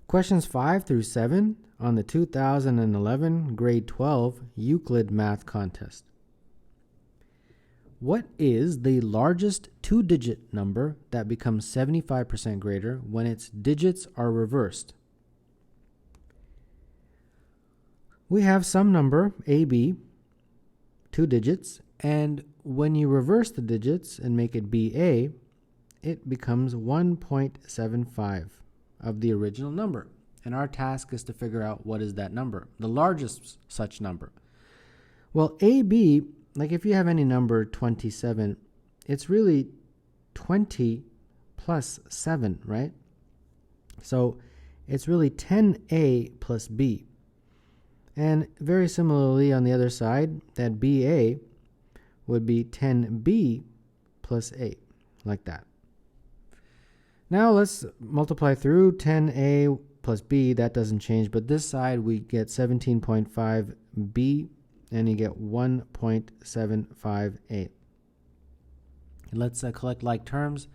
Questions 5 through 7 on the 2011 Grade 12 Euclid Math Contest. What is the largest two-digit number that becomes 75% greater when its digits are reversed? We have some number, AB, two digits, and when you reverse the digits and make it BA, it becomes 1.75 of the original number. And our task is to figure out what is that number, the largest such number. Well, AB, like if you have any number 27, it's really 20 plus 7, right? So it's really 10A plus B. And very similarly on the other side, that BA would be 10B plus 8, like that. Now let's multiply through 10A plus B, that doesn't change, but this side we get 17.5B and you get 1.758. Let's collect like terms.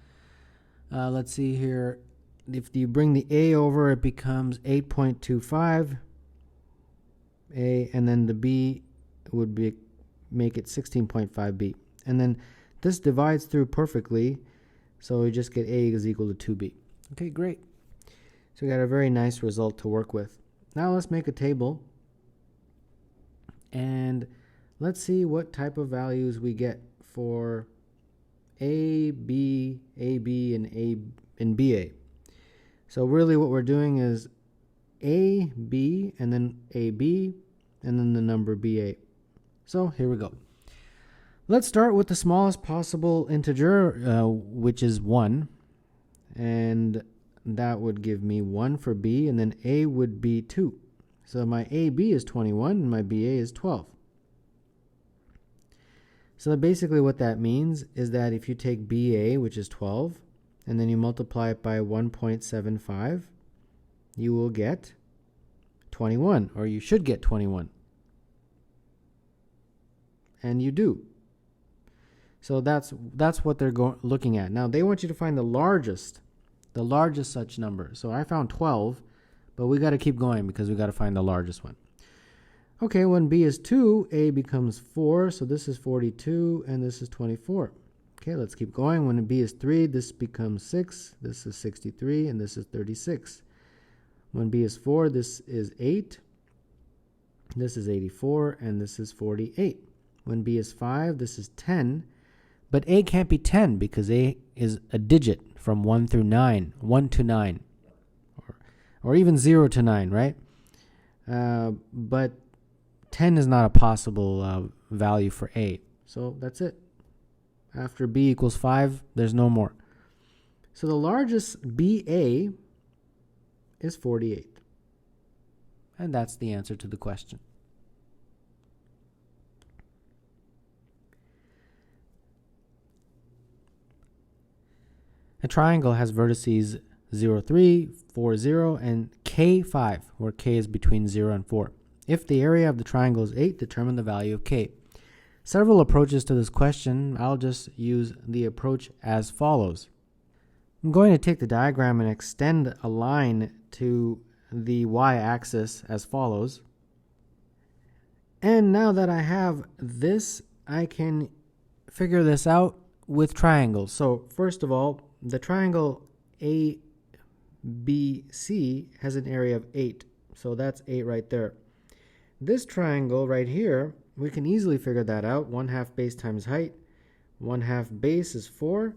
Let's see here. If you bring the A over, it becomes 8.25. A, and then the B would be make it 16.5B. And then this divides through perfectly, so we just get A is equal to 2B. Okay, great. So we got a very nice result to work with. Now let's make a table, and let's see what type of values we get for A, B, AB, and BA. So really what we're doing is A, B, and then AB, and then the number BA. So here we go. Let's start with the smallest possible integer, which is 1. And that would give me 1 for B, and then A would be 2. So my AB is 21, and my BA is 12. So basically what that means is that if you take BA, which is 12, and then you multiply it by 1.75, you will get 21, or you should get 21. And you do. So that's what they're looking at. Now they want you to find the largest such number. So I found 12, but we got to keep going because we got to find the largest one. Okay, when B is 2, A becomes 4, so this is 42, and this is 24. Okay, let's keep going. When B is 3, this becomes 6, this is 63, and this is 36. When B is 4, this is 8, this is 84, and this is 48. When B is 5, this is 10, but A can't be 10 because A is a digit from 1 through 9, 1 to 9, or even 0 to 9, right? But 10 is not a possible value for A, so that's it. After B equals 5, there's no more. So the largest BA is 48. And that's the answer to the question. A triangle has vertices 0, 3, 4, 0, and K5, where K is between 0 and 4. If the area of the triangle is 8, determine the value of K. Several approaches to this question. I'll just use the approach as follows. I'm going to take the diagram and extend a line to the y-axis as follows. And now that I have this, I can figure this out with triangles. So first of all, the triangle ABC has an area of 8. So that's 8 right there. This triangle right here, we can easily figure that out. 1/2 base times height. 1/2 base is 4,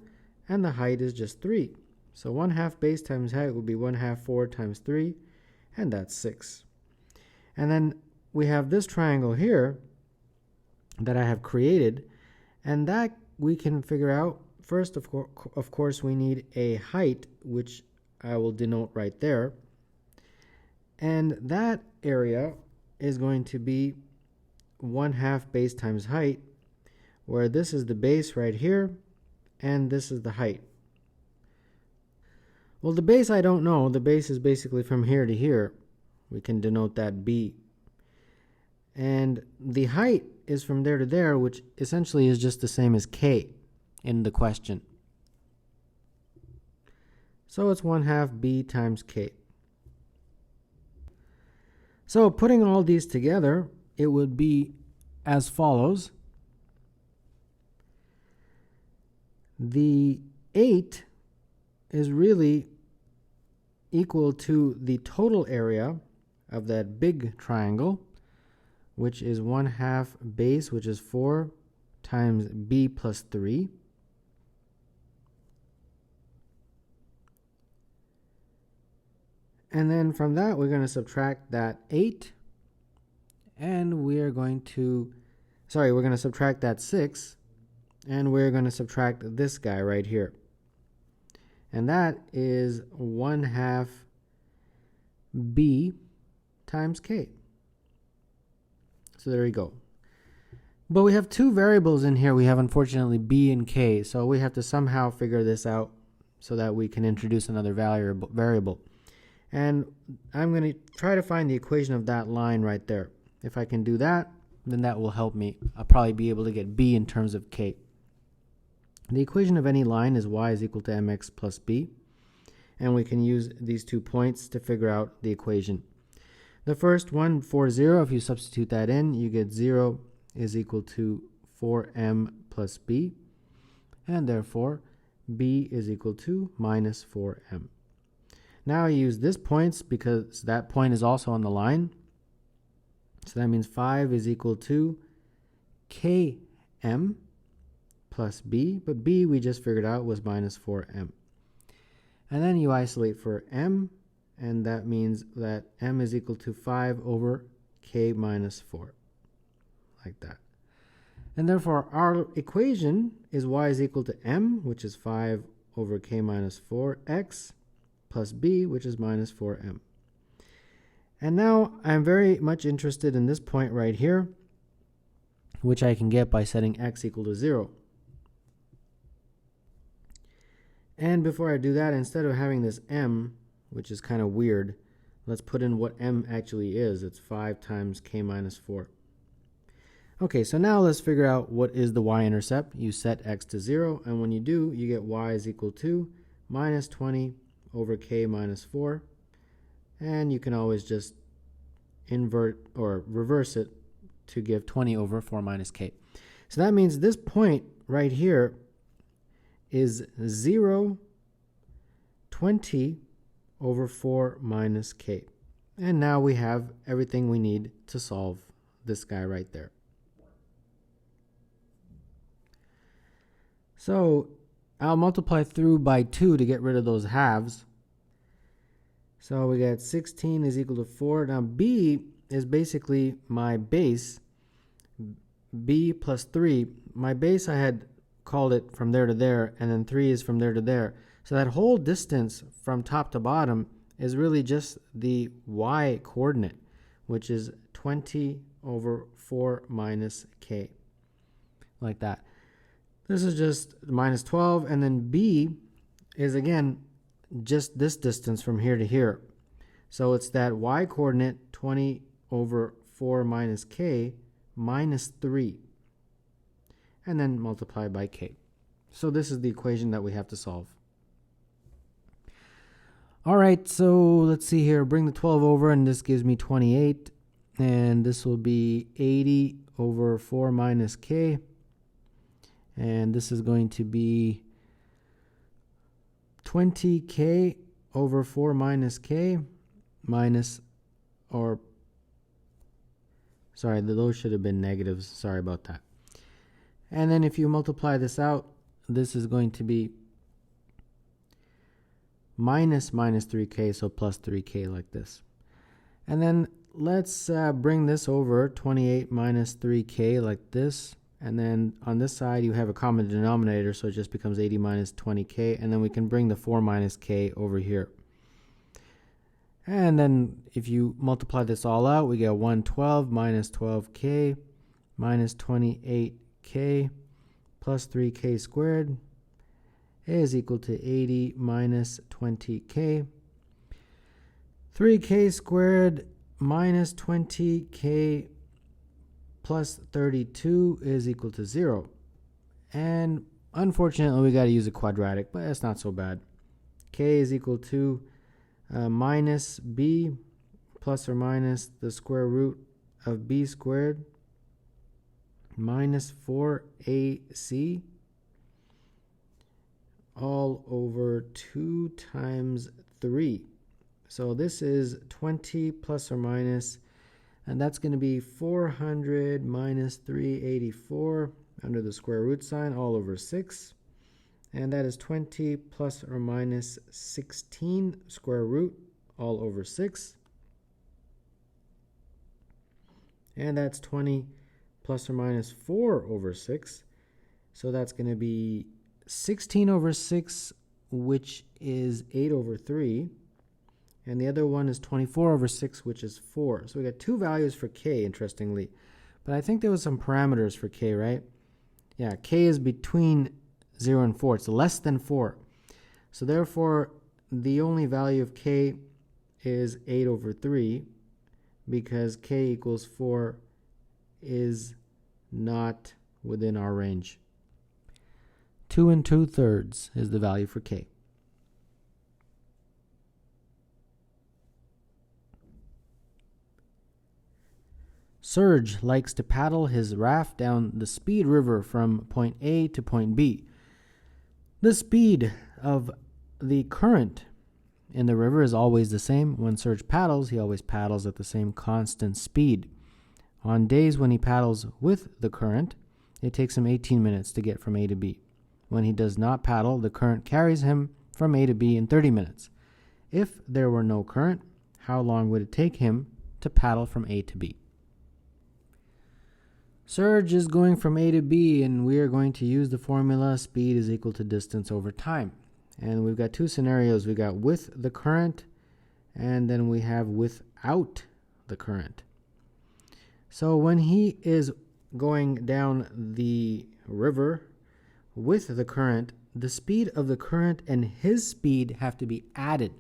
and the height is just 3. So 1/2 base times height would be 1/2 4 times 3, and that's 6. And then we have this triangle here that I have created, and that we can figure out. First, of course, we need a height, which I will denote right there. And that area is going to be 1/2 base times height, where this is the base right here, and this is the height. Well, the base I don't know. The base is basically from here to here. We can denote that B. And the height is from there to there, which essentially is just the same as K in the question. So it's 1/2 B times K. So putting all these together, it would be as follows. The 8 is really equal to the total area of that big triangle, which is 1/2 base, which is 4 times b plus 3. And then from that, we're going to subtract that 8. And we're going to subtract that 6. And we're going to subtract this guy right here. And that is 1/2 b times k. So there we go. But we have two variables in here. We have, unfortunately, b and k. So we have to somehow figure this out so that we can introduce another variable. And I'm going to try to find the equation of that line right there. If I can do that, then that will help me. I'll probably be able to get b in terms of k. The equation of any line is y is equal to mx plus b. And we can use these 2 points to figure out the equation. The first one, 4, 0, if you substitute that in, you get 0 is equal to 4m plus b. And therefore, b is equal to minus 4m. Now I use this points because that point is also on the line. So that means 5 is equal to km plus b. But b we just figured out was minus 4m. And then you isolate for m. And that means that m is equal to 5 over k minus 4. Like that. And therefore our equation is y is equal to m, which is 5 over k minus 4, x plus b, which is minus 4m. And now I'm very much interested in this point right here, which I can get by setting x equal to 0. And before I do that, instead of having this m, which is kind of weird, let's put in what m actually is. It's 5 times k minus 4. Okay, so now let's figure out what is the y-intercept. You set x to 0, and when you do, you get y is equal to minus 20 over k minus 4. And you can always just invert or reverse it to give 20 over 4 minus k. So that means this point right here is 0, 20 over 4 minus k. And now we have everything we need to solve this guy right there. So I'll multiply through by 2 to get rid of those halves. So we got 16 is equal to 4. Now b is basically my base, b plus 3. My base I had called it from there to there, and then 3 is from there to there. So that whole distance from top to bottom is really just the y coordinate, which is 20 over 4 minus k. Like that. This is just minus 12, and then b is, again, just this distance from here to here. So it's that y coordinate, 20 over 4 minus k, minus 3. And then multiply by k. So this is the equation that we have to solve. All right, so let's see here. Bring the 12 over, and this gives me 28. And this will be 80 over 4 minus k. And this is going to be 20k over 4 minus k minus, or, sorry, those should have been negatives. Sorry about that. And then if you multiply this out, this is going to be minus 3k, so plus 3k like this. And then let's bring this over, 28 minus 3k like this. And then on this side, you have a common denominator, so it just becomes 80 minus 20k. And then we can bring the 4 minus k over here. And then if you multiply this all out, we get 112 minus 12k minus 28k plus 3k squared is equal to 80 minus 20k. 3k squared minus 20k plus 32 is equal to 0. And unfortunately, we got to use a quadratic, but that's not so bad. K is equal to minus b plus or minus the square root of b squared minus 4ac all over 2 times 3. So this is 20 plus or minus, and that's going to be 400 minus 384 under the square root sign all over 6. And that is 20 plus or minus 16 square root all over 6. And that's 20 plus or minus 4 over 6. So that's going to be 16 over 6, which is 8 over 3. And the other one is 24 over 6, which is 4. So we got two values for k, interestingly. But I think there was some parameters for k, right? Yeah, k is between 0 and 4. It's less than 4. So therefore, the only value of k is 8 over 3, because k equals 4 is not within our range. 2 2/3 is the value for k. Serge likes to paddle his raft down the Speed River from point A to point B. The speed of the current in the river is always the same. When Serge paddles, he always paddles at the same constant speed. On days when he paddles with the current, it takes him 18 minutes to get from A to B. When he does not paddle, the current carries him from A to B in 30 minutes. If there were no current, how long would it take him to paddle from A to B? Serge is going from A to B, and we are going to use the formula speed is equal to distance over time. And we've got two scenarios. We've got with the current, and then we have without the current. So when he is going down the river with the current, the speed of the current and his speed have to be added.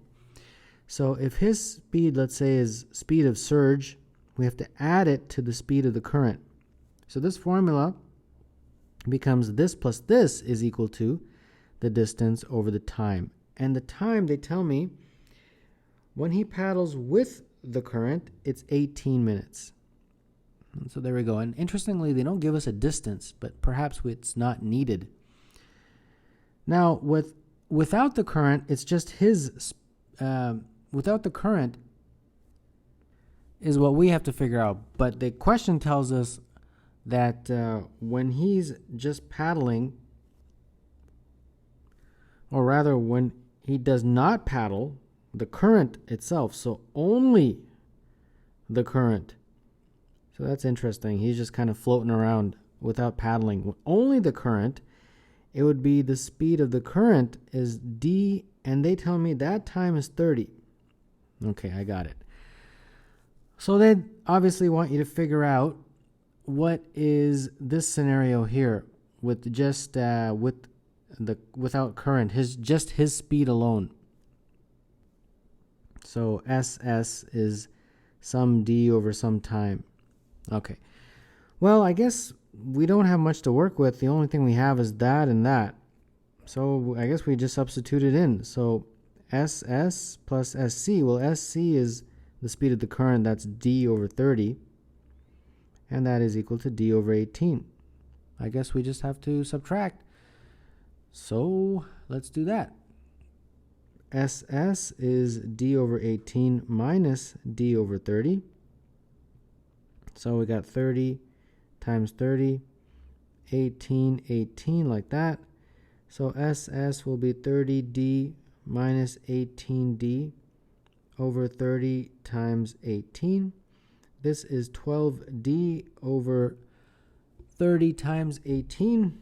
So if his speed, let's say, is speed of Serge, we have to add it to the speed of the current. So this formula becomes this plus this is equal to the distance over the time. And the time, they tell me, when he paddles with the current, it's 18 minutes. And so there we go. And interestingly, they don't give us a distance, but perhaps it's not needed. Now, without the current, it's just his, without the current is what we have to figure out. But the question tells us that when he's just paddling, or rather when he does not paddle, the current itself, so only the current. So that's interesting. He's just kind of floating around without paddling. Only the current, it would be the speed of the current is d, and they tell me that time is 30. Okay, I got it. So they obviously want you to figure out what is this scenario here with just without current, just his speed alone. So SS is some d over some time. Okay. Well, I guess we don't have much to work with. The only thing we have is that and that. So I guess we just substitute it in. So SS plus SC. Well, SC is the speed of the current. That's d over 30. And that is equal to d over 18. I guess we just have to subtract. So let's do that. SS is d over 18 minus d over 30. So we got 30 times 30, 18 like that. So SS will be 30d minus 18d over 30 times 18. This is 12d over 30 times 18.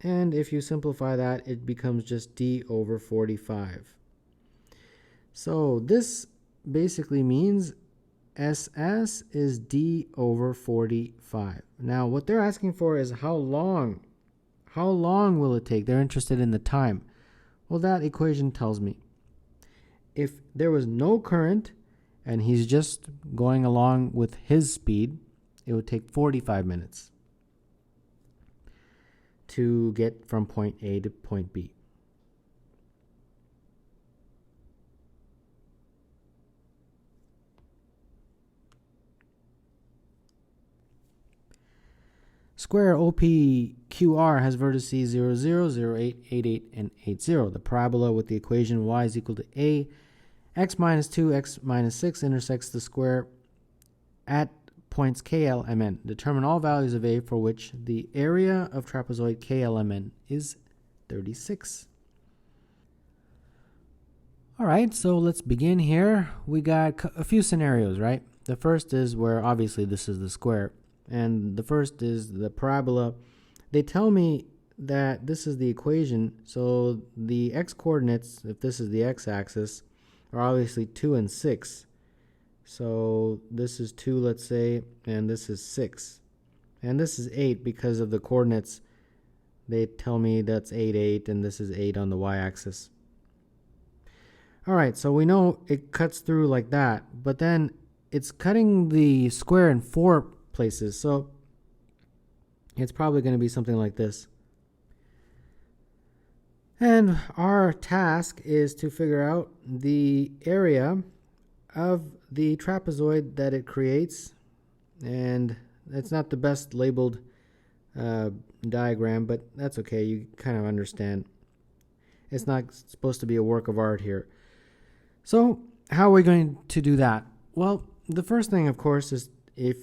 And if you simplify that, it becomes just d over 45. So this basically means SS is d over 45. Now, what they're asking for is how long will it take? They're interested in the time. Well, that equation tells me if there was no current and he's just going along with his speed, it would take 45 minutes to get from point A to point B. square OPQR has vertices 0, 0, 0, 8, 8, 8, and 8, 0. The parabola with the equation y is equal to a, x minus 2, x minus 6 intersects the square at points KLMN. Determine all values of a for which the area of trapezoid KLMN is 36. All right, so let's begin here. We got a few scenarios, right? The first is where obviously this is the square. And the first is the parabola. They tell me that this is the equation. So the x-coordinates, if this is the x-axis, are obviously 2 and 6. So this is 2, let's say, and this is 6. And this is 8 because of the coordinates. They tell me that's 8, 8, and this is 8 on the y-axis. All right, so we know it cuts through like that, but then it's cutting the square in 4 places, so it's probably going to be something like this. And our task is to figure out the area of the trapezoid that it creates, and it's not the best labeled diagram, but that's okay. You kind of understand. It's not supposed to be a work of art here. So how are we going to do that? Well, the first thing, of course, is if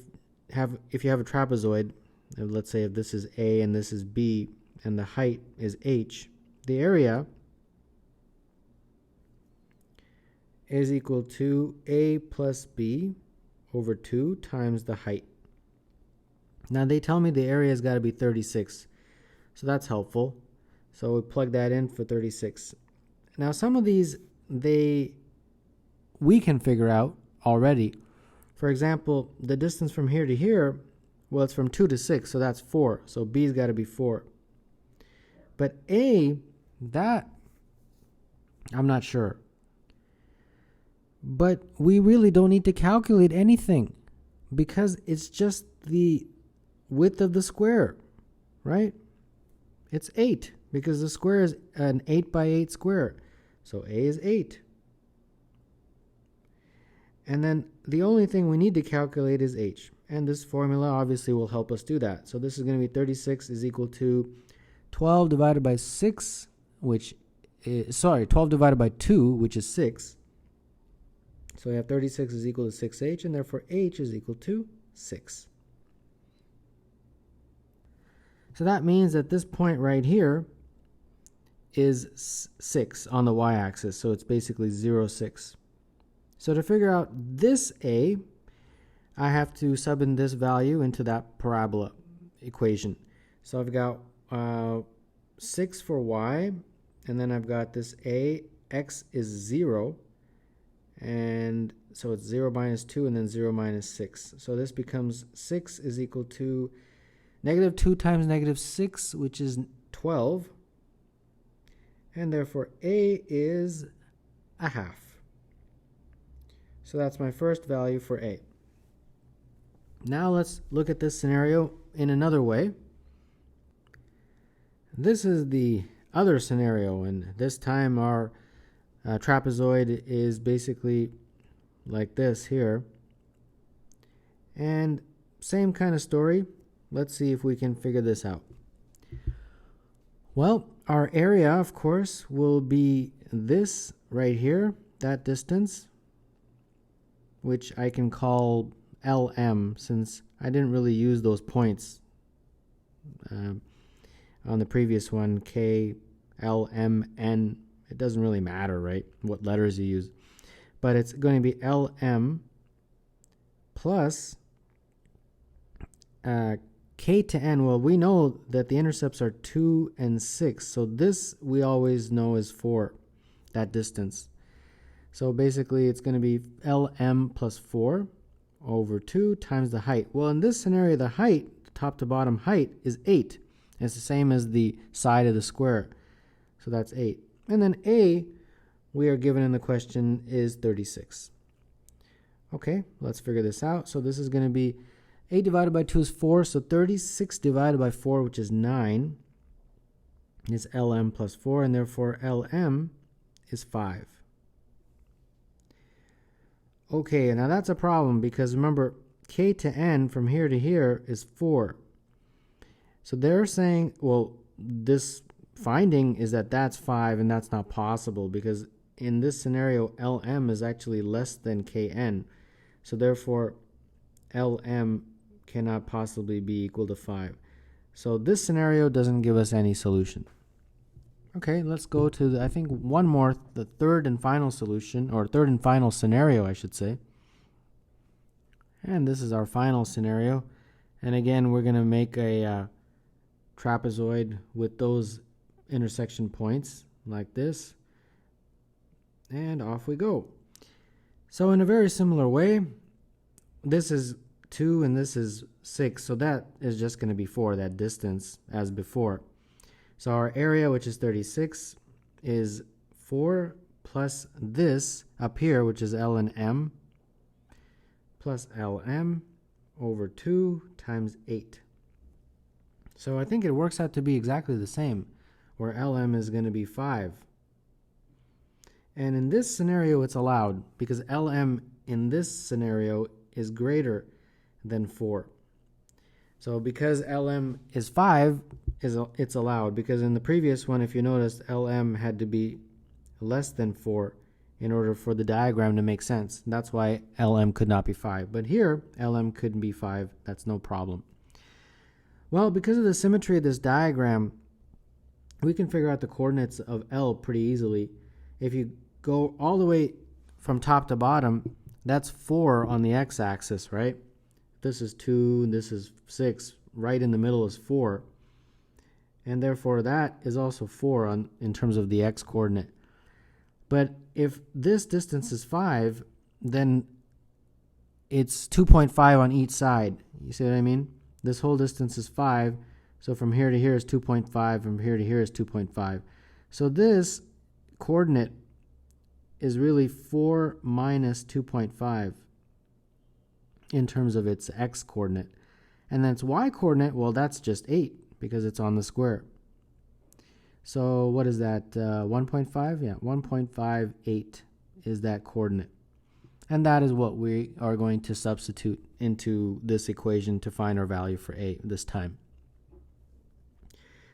you have a trapezoid, let's say if this is A and this is B and the height is H, the area is equal to A plus B over 2 times the height. Now they tell me the area has got to be 36, so that's helpful. So we plug that in for 36. Now some of these we can figure out already. For example, the distance from here to here, well, it's from 2 to 6, so that's 4. So B's got to be 4. But A, that, I'm not sure. But we really don't need to calculate anything because it's just the width of the square, right? It's 8 because the square is an 8 by 8 square. So A is 8. And then the only thing we need to calculate is H. And this formula obviously will help us do that. So this is going to be 36 is equal to 12 divided by 6, 12 divided by 2, which is 6. So we have 36 is equal to 6H, and therefore H is equal to 6. So that means that this point right here is 6 on the y-axis. So it's basically 0, 6. So to figure out this A, I have to sub in this value into that parabola equation. So I've got 6 for y, and then I've got this A, x is 0, and so it's 0 minus 2 and then 0 minus 6. So this becomes 6 is equal to negative 2 times negative 6, which is 12, and therefore A is a half. So that's my first value for A. Now let's look at this scenario in another way. This is the other scenario, and this time our trapezoid is basically like this here. And same kind of story. Let's see if we can figure this out. Well, our area, of course, will be this right here, that distance, which I can call LM since I didn't really use those points on the previous one, K, L, M, N. It doesn't really matter, right, what letters you use. But it's going to be LM plus K to N. Well, we know that the intercepts are 2 and 6. So this we always know is 4, that distance. So basically it's going to be LM plus 4 over 2 times the height. Well, in this scenario, the height, top to bottom height, is 8. It's the same as the side of the square. So that's 8. And then A, we are given in the question, is 36. Okay, let's figure this out. So this is going to be 8 divided by 2 is 4. So 36 divided by 4, which is 9, is LM plus 4. And therefore LM is 5. Okay, now that's a problem because remember, K to N from here to here is 4. So they're saying, well, this finding is that that's 5, and that's not possible because in this scenario, Lm is actually less than Kn. So therefore, Lm cannot possibly be equal to 5. So this scenario doesn't give us any solution. Okay, let's go to, I think, one more, the third and final solution, or third and final scenario, I should say. And this is our final scenario. And again, we're going to make a trapezoid with those intersection points like this. And off we go. So in a very similar way, this is 2 and this is 6. So that is just going to be 4, that distance as before. So our area, which is 36, is 4 plus this up here, which is L and M, plus Lm over 2 times 8. So I think it works out to be exactly the same, where Lm is going to be 5. And in this scenario, it's allowed because Lm in this scenario is greater than 4. So because Lm is 5, it's allowed, because in the previous one, if you noticed, Lm had to be less than 4 in order for the diagram to make sense. That's why Lm could not be 5. But here, Lm could be 5. That's no problem. Well, because of the symmetry of this diagram, we can figure out the coordinates of L pretty easily. If you go all the way from top to bottom, that's 4 on the x-axis, right? This is 2, and this is 6. Right in the middle is 4. And therefore, that is also 4 in terms of the x-coordinate. But if this distance is 5, then it's 2.5 on each side. You see what I mean? This whole distance is 5. So from here to here is 2.5. From here to here is 2.5. So this coordinate is really 4 minus 2.5 in terms of its x-coordinate. And then its y-coordinate, well, that's just 8 because it's on the square. So what is that, 1.5? Yeah, 1.58 is that coordinate. And that is what we are going to substitute into this equation to find our value for a this time.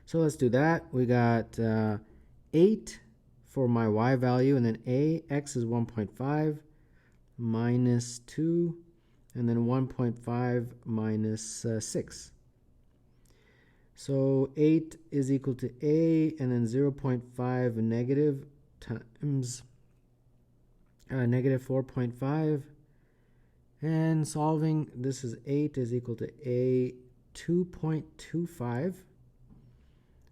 So let's do that. We got 8 for my y value, and then x is 1.5 minus 2, and then 1.5 minus 6. So 8 is equal to a, and then 0.5 negative times negative 4.5. And solving, this is 8 is equal to a 2.25.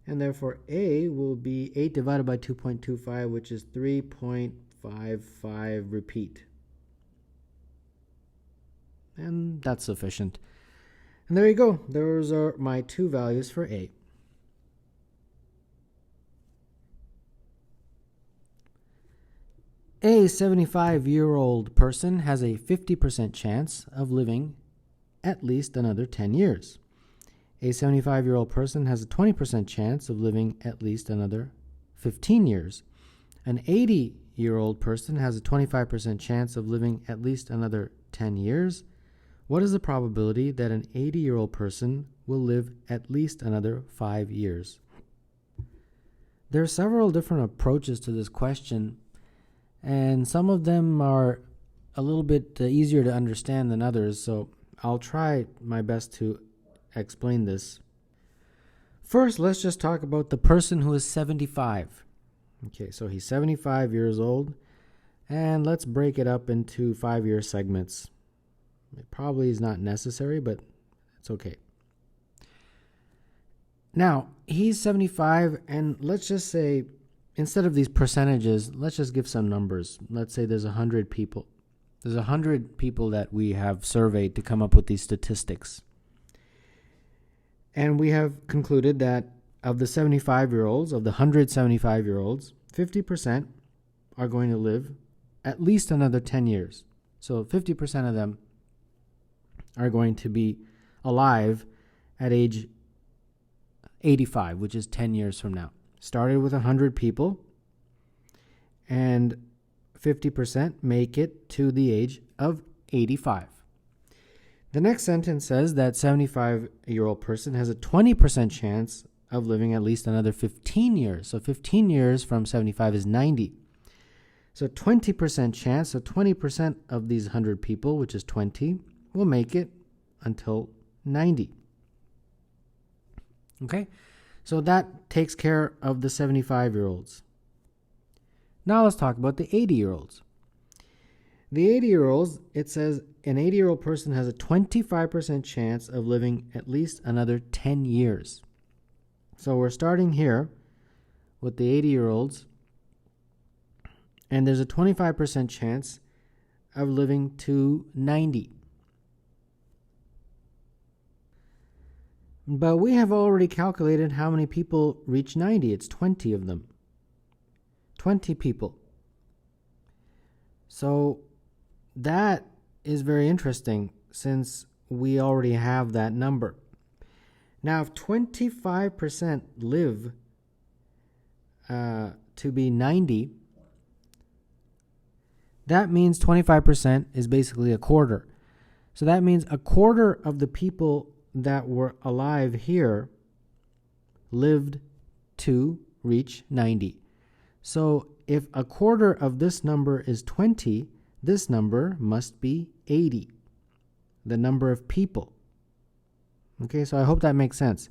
And therefore a will be 8 divided by 2.25, which is 3.55 repeat. And that's sufficient. And there you go. Those are my two values for a. A 75-year-old person has a 50% chance of living at least another 10 years. A 75-year-old person has a 20% chance of living at least another 15 years. An 80-year-old person has a 25% chance of living at least another 10 years. What is the probability that an 80-year-old person will live at least another 5 years? There are several different approaches to this question, and some of them are a little bit easier to understand than others, so I'll try my best to explain this. First, let's just talk about the person who is 75. Okay, so he's 75 years old, and let's break it up into 5-year segments. It probably is not necessary, but it's okay. Now, he's 75, and let's just say, instead of these percentages, let's just give some numbers. Let's say there's 100 people. There's 100 people that we have surveyed to come up with these statistics. And we have concluded that of the 75-year-olds, of the 100 75-year-olds, 50% are going to live at least another 10 years. So 50% of them are going to be alive at age 85, which is 10 years from now. Started with 100 people, and 50% make it to the age of 85. The next sentence says that 75-year-old person has a 20% chance of living at least another 15 years. So 15 years from 75 is 90. So 20% chance, so 20% of these 100 people, which is 20, will make it until 90. Okay, so that takes care of the 75-year-olds. Now let's talk about the 80-year-olds. The 80-year-olds, it says an 80-year-old person has a 25% chance of living at least another 10 years. So we're starting here with the 80-year-olds, and there's a 25% chance of living to 90. But we have already calculated how many people reach 90. It's 20 of them. 20 people. So that is very interesting since we already have that number. Now, if 25% live to be 90, that means 25% is basically a quarter. So that means a quarter of the people that were alive here lived to reach 90. So if a quarter of this number is 20, this number must be 80, the number of people. Okay, so I hope that makes sense.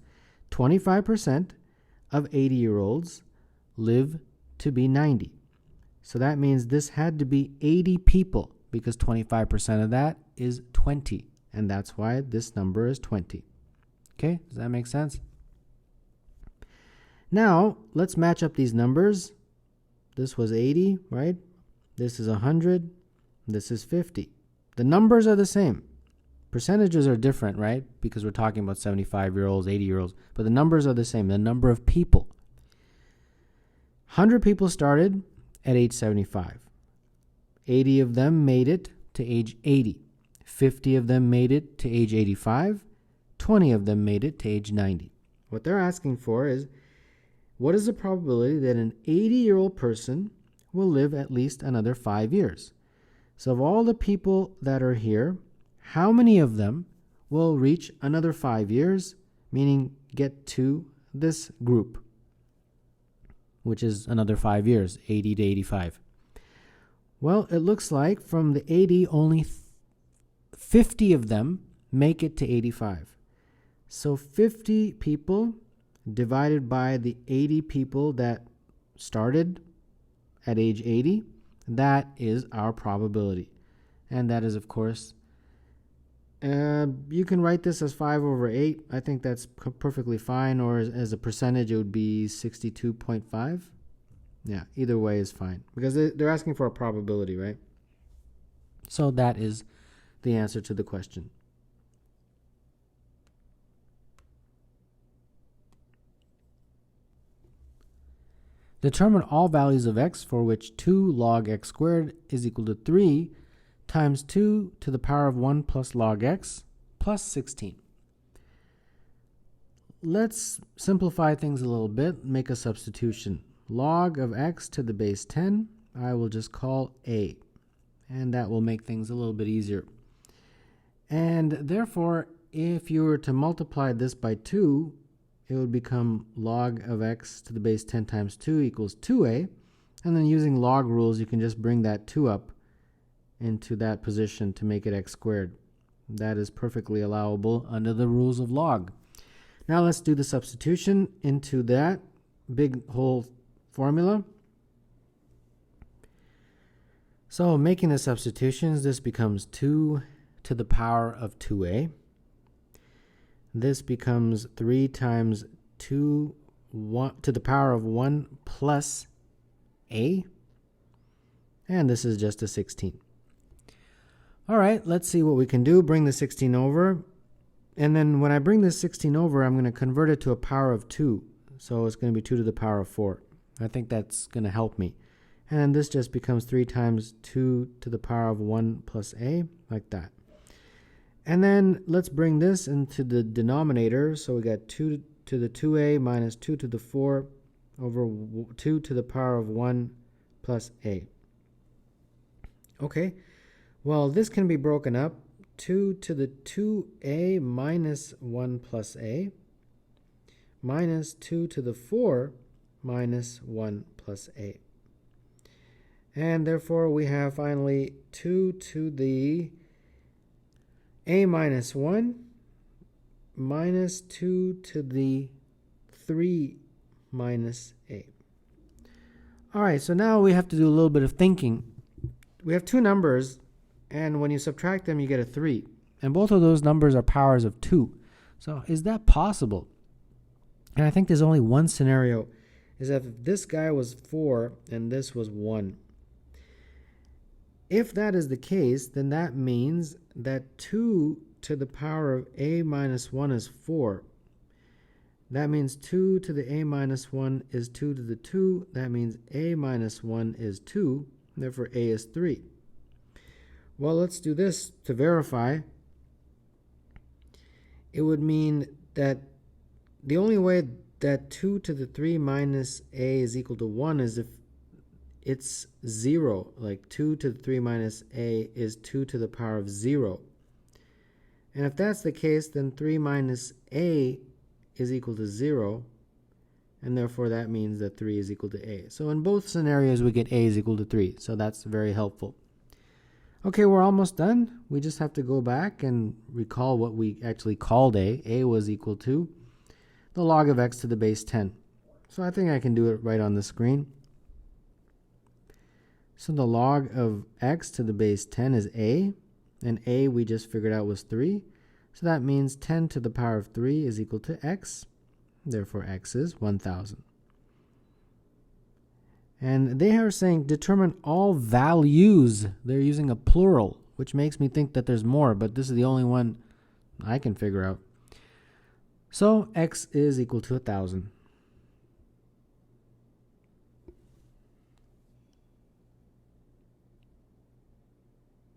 25% of 80-year-olds live to be 90. So that means this had to be 80 people because 25% of that is 20. And that's why this number is 20. Okay, does that make sense? Now, let's match up these numbers. This was 80, right? This is 100. This is 50. The numbers are the same. Percentages are different, right? Because we're talking about 75-year-olds, 80-year-olds. But the numbers are the same, the number of people. 100 people started at age 75. 80 of them made it to age 80. 50 of them made it to age 85. 20 of them made it to age 90. What they're asking for is, what is the probability that an 80-year-old person will live at least another 5 years? So of all the people that are here, how many of them will reach another 5 years, meaning get to this group, which is another 5 years, 80 to 85? Well, it looks like from the 80, only 50 of them make it to 85. So 50 people divided by the 80 people that started at age 80, that is our probability. And that is, of course, you can write this as 5 over 8. I think that's perfectly fine. Or as a percentage, it would be 62.5. Yeah, either way is fine. Because they're asking for a probability, right? So that is the answer to the question. Determine all values of x for which 2 log x squared is equal to 3 times 2 to the power of 1 plus log x plus 16. Let's simplify things a little bit, make a substitution. Log of x to the base 10, I will just call a. And that will make things a little bit easier. And therefore, if you were to multiply this by 2, it would become log of x to the base 10 times 2 equals 2a. And then using log rules, you can just bring that 2 up into that position to make it x squared. That is perfectly allowable under the rules of log. Now let's do the substitution into that big whole formula. So making the substitutions, this becomes 2 to the power of 2a. This becomes 3 times 2 to the power of 1 plus a. And this is just a 16. All right, let's see what we can do. Bring the 16 over. And then when I bring this 16 over, I'm going to convert it to a power of 2. So it's going to be 2 to the power of 4. I think that's going to help me. And then this just becomes 3 times 2 to the power of 1 plus a, like that. And then let's bring this into the denominator. So we got 2 to the 2a minus 2 to the 4 over 2 to the power of 1 plus a. Okay, well, this can be broken up 2 to the 2a minus 1 plus a minus 2 to the 4 minus 1 plus a. And therefore we have finally 2 to the a minus 1 minus 2 to the 3 minus a. All right, so now we have to do a little bit of thinking. We have two numbers, and when you subtract them, you get a 3. And both of those numbers are powers of 2. So is that possible? And I think there's only one scenario, is that if this guy was 4 and this was 1. If that is the case, then that means that 2 to the power of a minus 1 is 4. That means 2 to the a minus 1 is 2 to the 2. That means a minus 1 is 2. Therefore, a is 3. Well, let's do this to verify. It would mean that the only way that 2 to the 3 minus a is equal to 1 is if it's 0. Like 2 to the 3 minus a is 2 to the power of 0. And if that's the case, then 3 minus a is equal to 0. And therefore that means that 3 is equal to a. So in both scenarios we get a is equal to 3. So that's very helpful. Okay, we're almost done. We just have to go back and recall what we actually called a. A was equal to the log of x to the base 10. So I think I can do it right on the screen. So the log of x to the base 10 is a, and a we just figured out was 3. So that means 10 to the power of 3 is equal to x. Therefore, x is 1,000. And they are saying determine all values. They're using a plural, which makes me think that there's more, but this is the only one I can figure out. So x is equal to 1,000.